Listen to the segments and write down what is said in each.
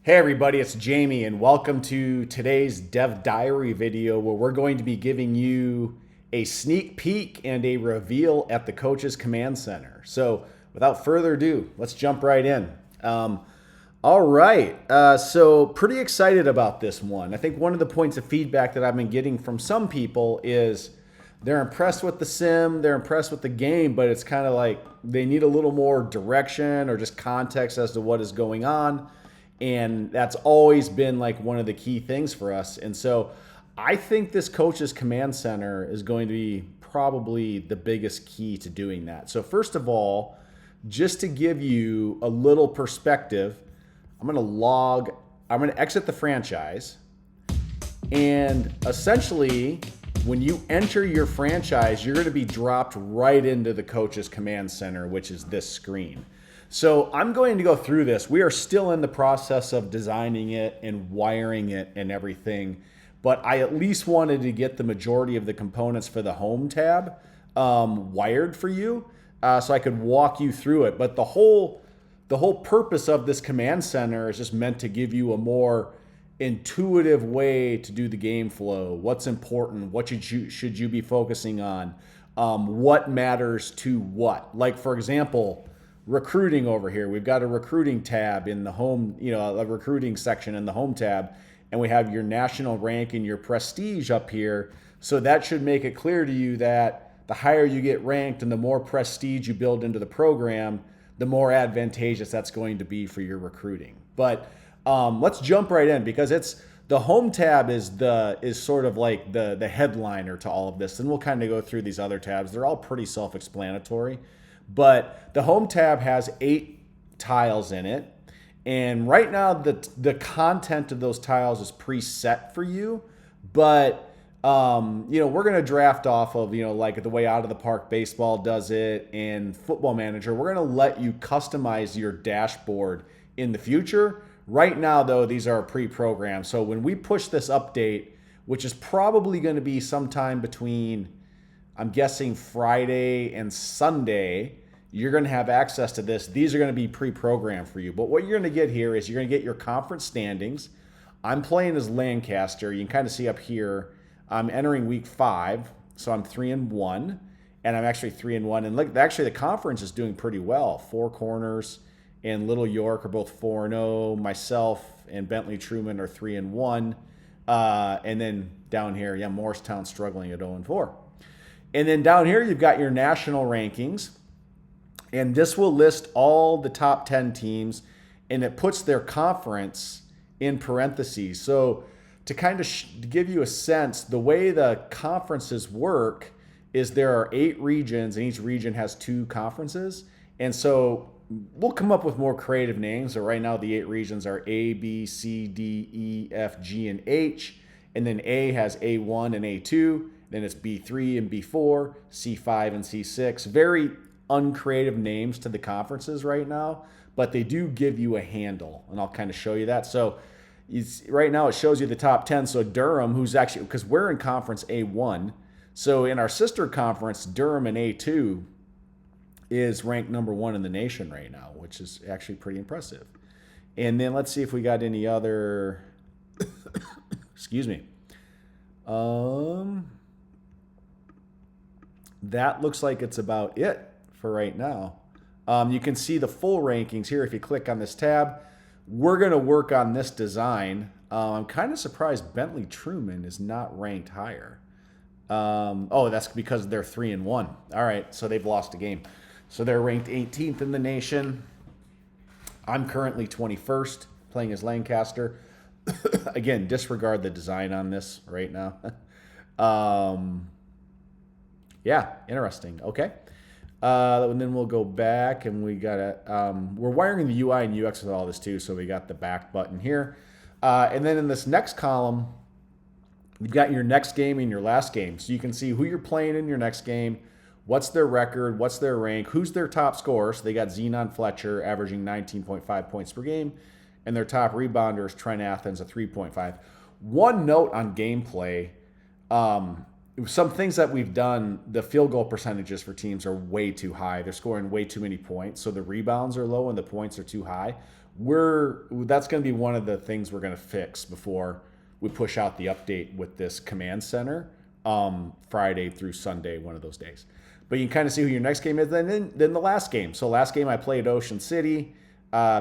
Hey everybody, it's Jamie and welcome to today's Dev Diary video where we're going to be giving you a sneak peek and a reveal at the Coach's Command Center. So without further ado, let's jump right in. All right, so pretty excited about this one. I think one of the points of feedback that I've been getting from some people is they're impressed with the sim, they're impressed with the game, but it's kind of like they need a little more direction or just context as to what is going on. And that's always been like one of the key things for us. And so I think this Coach's Command Center is going to be probably the biggest key to doing that. So first of all, just to give you a little perspective, I'm going to exit the franchise. And essentially, when you enter your franchise, you're going to be dropped right into the Coach's Command Center, which is this screen. So I'm going to go through this. We are still in the process of designing it and wiring it and everything, but I at least wanted to get the majority of the components for the home tab wired for you, so I could walk you through it. But the whole purpose of this command center is just meant to give you a more intuitive way to do the game flow. What's important? What should you be focusing on? What matters to what? Like, for example, recruiting over here. We've got a recruiting tab in the home, a recruiting section in the home tab, and we have your national rank and your prestige up here. So that should make it clear to you that the higher you get ranked and the more prestige you build into the program, the more advantageous that's going to be for your recruiting. But let's jump right in, because the home tab is sort of like the headliner to all of this, and we'll kind of go through these other tabs. They're all pretty self-explanatory. But the home tab has 8 tiles in it. And right now, the content of those tiles is preset for you. But, we're going to draft off of, like the way Out of the Park Baseball does it and Football Manager. We're going to let you customize your dashboard in the future. Right now, though, these are pre-programmed. So when we push this update, which is probably going to be sometime between, I'm guessing, Friday and Sunday, you're going to have access to this. These are going to be pre-programmed for you. But what you're going to get here is you're going to get your conference standings. I'm playing as Lancaster. You can kind of see up here, I'm entering week 5, so I'm 3-1, and I'm actually 3-1. And look, actually the conference is doing pretty well. Four Corners and Little York are both 4-0. Myself and Bentley Truman are 3-1. And then down here, Morristown struggling at 0-4. And then down here, you've got your national rankings. And this will list all the top 10 teams, and it puts their conference in parentheses. So to kind of give you a sense, the way the conferences work is there are 8 regions, and each region has 2 conferences. And so we'll come up with more creative names. So right now, the 8 regions are A, B, C, D, E, F, G, and H. And then A has A1 and A2. Then it's B3 and B4, C5 and C6. Very uncreative names to the conferences right now, but they do give you a handle, and I'll kind of show you that. So right now it shows you the top 10. So Durham, who's actually, because we're in conference A1, so in our sister conference, Durham in A2 is ranked number 1 in the nation right now, which is actually pretty impressive. And then let's see if we got any other, excuse me. That looks like it's about it for right now. You can see the full rankings here if you click on this tab. We're going to work on this design. I'm kind of surprised Bentley Truman is not ranked higher. That's because they're 3-1. All right, so they've lost a game. So they're ranked 18th in the nation. I'm currently 21st, playing as Lancaster. Again, disregard the design on this right now. Interesting. Okay. And then we'll go back, and we got we're wiring the UI and UX with all this too. So we got the back button here. And then in this next column, you've got your next game and your last game. So you can see who you're playing in your next game, what's their record, what's their rank, who's their top scorer. So they got Zenon Fletcher averaging 19.5 points per game, and their top rebounder is Trent Athens at 3.5. One note on gameplay, some things that we've done, the field goal percentages for teams are way too high. They're scoring way too many points. So the rebounds are low and the points are too high. that's going to be one of the things we're going to fix before we push out the update with this command center, Friday through Sunday, one of those days. But you can kind of see who your next game is. Then the last game. So last game I played Ocean City,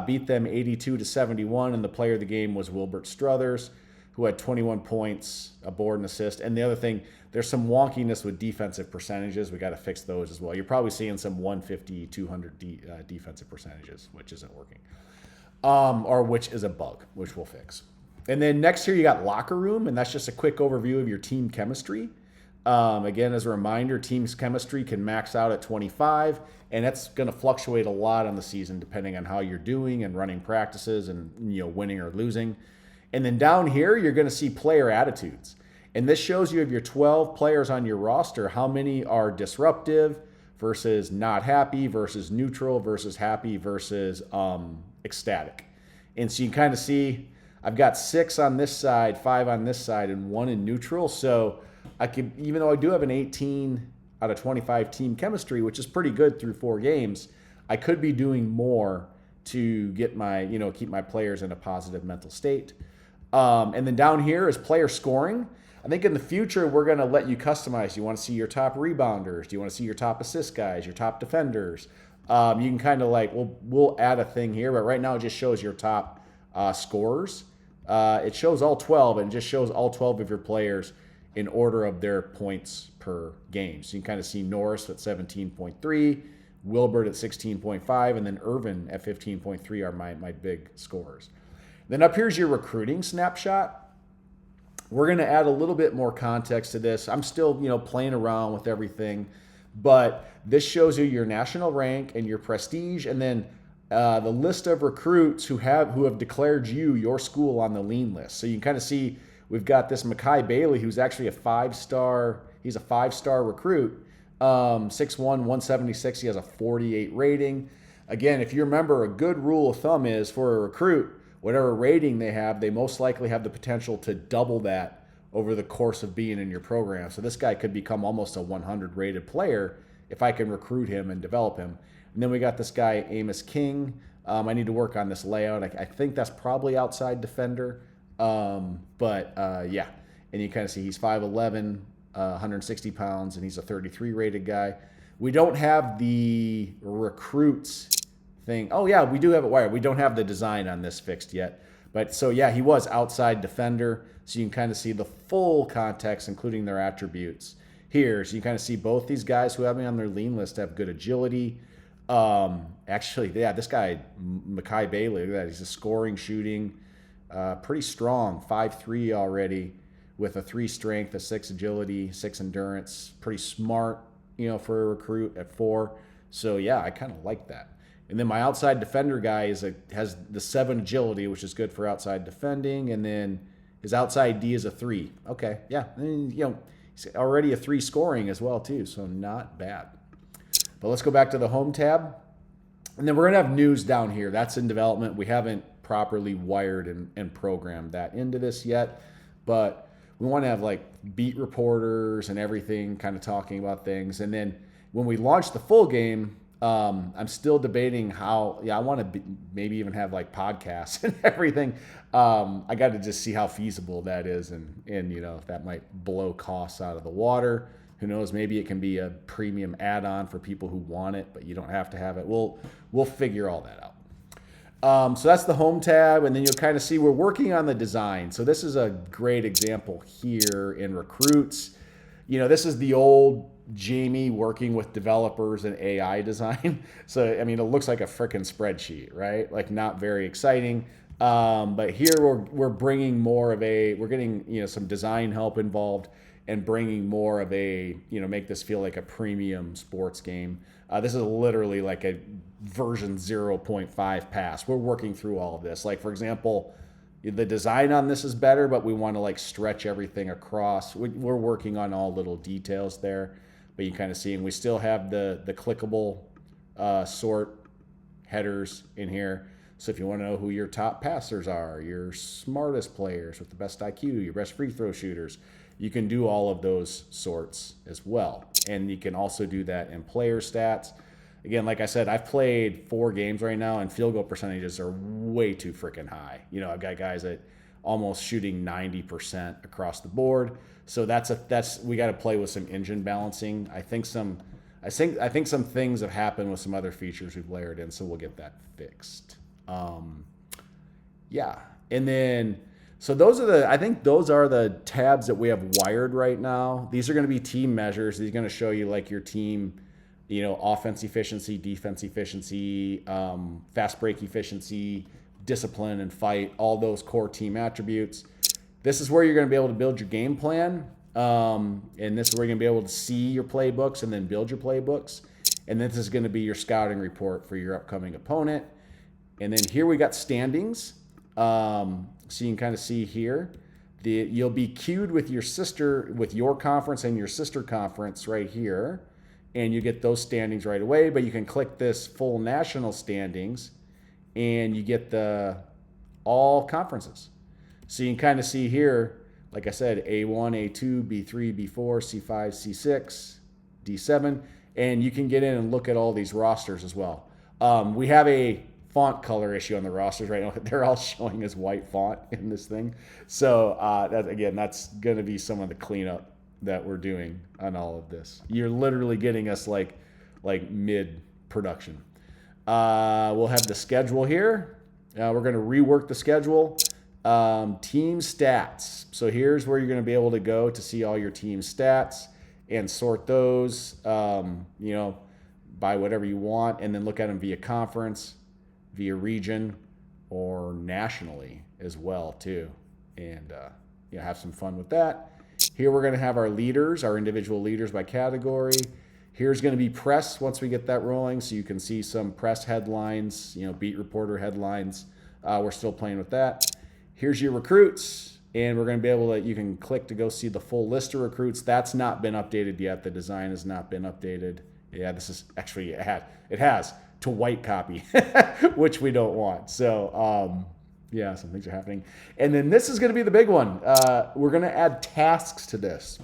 beat them 82-71, and the player of the game was Wilbert Struthers, who had 21 points, a board and assist. And the other thing, there's some wonkiness with defensive percentages. We got to fix those as well. You're probably seeing some 150, 200 defensive percentages, which isn't working, or which is a bug, which we'll fix. And then next here you got locker room, and that's just a quick overview of your team chemistry. Again, as a reminder, team's chemistry can max out at 25, and that's going to fluctuate a lot on the season depending on how you're doing and running practices and winning or losing. And then down here, you're going to see player attitudes. And this shows you of your 12 players on your roster, how many are disruptive versus not happy versus neutral versus happy versus ecstatic. And so you can kind of see I've got 6 on this side, 5 on this side, and 1 in neutral. So I could, even though I do have an 18 out of 25 team chemistry, which is pretty good through 4 games, I could be doing more to get my, keep my players in a positive mental state. And then down here is player scoring. I think in the future, we're going to let you customize. You want to see your top rebounders? Do you want to see your top assist guys, your top defenders? You can kind of we'll add a thing here, but right now it just shows your top scorers. It shows all 12, and just shows all 12 of your players in order of their points per game. So you can kind of see Norris at 17.3, Wilbert at 16.5, and then Irvin at 15.3 are my big scorers. Then up here's your recruiting snapshot. We're going to add a little bit more context to this. I'm still, playing around with everything, but this shows you your national rank and your prestige, and then the list of recruits who have declared your school on the lean list. So you can kind of see we've got this Makai Bailey, who's actually a 5-star. He's a 5-star recruit, 6'1", 176. He has a 48 rating. Again, if you remember, a good rule of thumb is for a recruit, whatever rating they have, they most likely have the potential to double that over the course of being in your program. So this guy could become almost a 100 rated player if I can recruit him and develop him. And then we got this guy, Amos King. I need to work on this layout. I think that's probably outside defender. Yeah. And you kind of see he's 5'11", 160 pounds, and he's a 33 rated guy. We don't have the recruits thing. Oh, yeah, we do have it wired. We don't have the design on this fixed yet. But so, yeah, he was outside defender. So you can kind of see the full context, including their attributes here. So you kind of see both these guys who have me on their lean list have good agility. Actually, yeah, this guy, Makai Bailey, look at that. He's a scoring, shooting, pretty strong, 5'3" already with a 3 strength, a 6 agility, 6 endurance. Pretty smart, for a recruit at 4. So, yeah, I kind of like that. And then my outside defender guy has the 7 agility, which is good for outside defending. And then his outside D is a 3. Okay, yeah. And, he's already a 3 scoring as well, too. So not bad. But let's go back to the home tab. And then we're going to have news down here. That's in development. We haven't properly wired and programmed that into this yet. But we want to have beat reporters and everything kind of talking about things. And then when we launch the full game, I'm still debating how, I want to maybe even have podcasts and everything. I got to just see how feasible that is and if that might blow costs out of the water. Who knows? Maybe it can be a premium add-on for people who want it, but you don't have to have it. We'll figure all that out. So that's the home tab, and then you'll kind of see we're working on the design. So this is a great example here in recruits. This is the old Jamie working with developers and AI design. So, it looks like a frickin' spreadsheet, right? Not very exciting. But here we're bringing more of we're getting, some design help involved and bringing more of make this feel like a premium sports game. This is literally like a version 0.5 pass. We're working through all of this. For example, the design on this is better, but we want to stretch everything across. We're working on all little details there, but you kind of see, and we still have the clickable sort headers in here. So if you want to know who your top passers are, your smartest players with the best IQ, your best free throw shooters, you can do all of those sorts as well. And you can also do that in player stats. again, like I said, I've played 4 games right now, and field goal percentages are way too freaking high. You know, I've got guys that almost shooting 90% across the board. So we got to play with some engine balancing. I think some things have happened with some other features we've layered in, so we'll get that fixed. Yeah, and then so I think those are the tabs that we have wired right now. These are going to be team measures. These are going to show you like your team, you know, offense efficiency, defense efficiency, fast break efficiency, discipline and fight, all those core team attributes. This is where you're going to be able to build your game plan. And this is where you're going to be able to see your playbooks and then build your playbooks. And this is going to be your scouting report for your upcoming opponent. And then here we got standings. So you can kind of see here, you'll be queued with your conference and your sister conference right here. And you get those standings right away, but you can click this full national standings and you get all conferences. So you can kind of see here, like I said, A1, A2, B3, B4, C5, C6, D7, and you can get in and look at all these rosters as well. We have a font color issue on the rosters right now. They're all showing as white font in this thing. So that's going to be some of the cleanup that we're doing on all of this. You're literally getting us like mid-production. We'll have the schedule here. We're going to rework the schedule. Team stats. So here's where you're going to be able to go to see all your team stats and sort those, by whatever you want, and then look at them via conference, via region, or nationally as well too, and have some fun with that. Here we're going to have our leaders, our individual leaders by category. Here's going to be press once we get that rolling, so you can see some press headlines, beat reporter headlines. We're still playing with that. Here's your recruits, and we're going to be able to, you can click to go see the full list of recruits. That's not been updated yet. The design has not been updated. Yeah, this is actually, it has to white copy, which we don't want. So, some things are happening. And then this is going to be the big one. We're going to add tasks to this.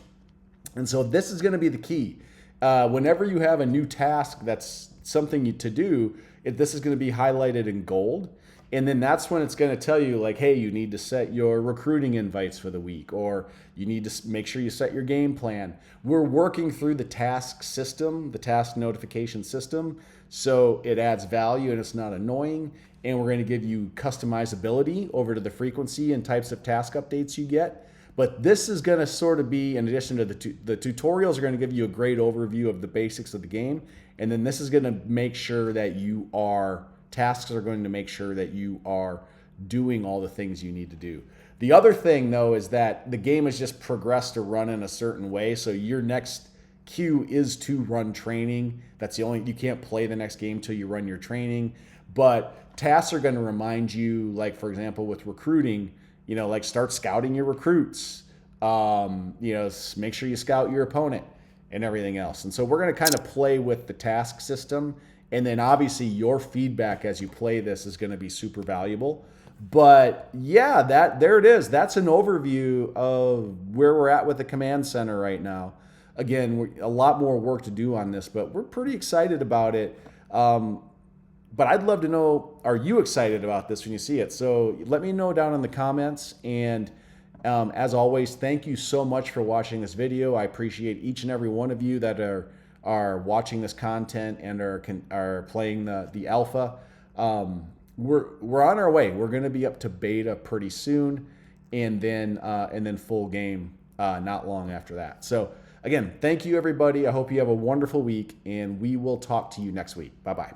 And so this is going to be the key. Whenever you have a new task that's something to do, this is going to be highlighted in gold. And then that's when it's going to tell you, like, hey, you need to set your recruiting invites for the week, or you need to make sure you set your game plan. We're working through the task system, the task notification system, so it adds value and it's not annoying. And we're going to give you customizability over to the frequency and types of task updates you get. But this is going to sort of be, in addition to the tutorials are going to give you a great overview of the basics of the game. And then this is going to make sure that tasks are going to make sure that you are doing all the things you need to do. The other thing, though, is that the game has just progressed to run in a certain way. So your next cue is to run training. That's you can't play the next game till you run your training. But tasks are going to remind you, like, for example, with recruiting, like start scouting your recruits, make sure you scout your opponent and everything else. And so we're going to kind of play with the task system. And then obviously your feedback as you play this is going to be super valuable. But yeah, there it is. That's an overview of where we're at with the command center right now. Again, a lot more work to do on this, but we're pretty excited about it. But I'd love to know, are you excited about this when you see it? So let me know down in the comments. And as always, thank you so much for watching this video. I appreciate each and every one of you that are watching this content and are playing the alpha. We're on our way. We're going to be up to beta pretty soon, and then full game not long after that. So again, thank you everybody. I hope you have a wonderful week, and we will talk to you next week. Bye-bye.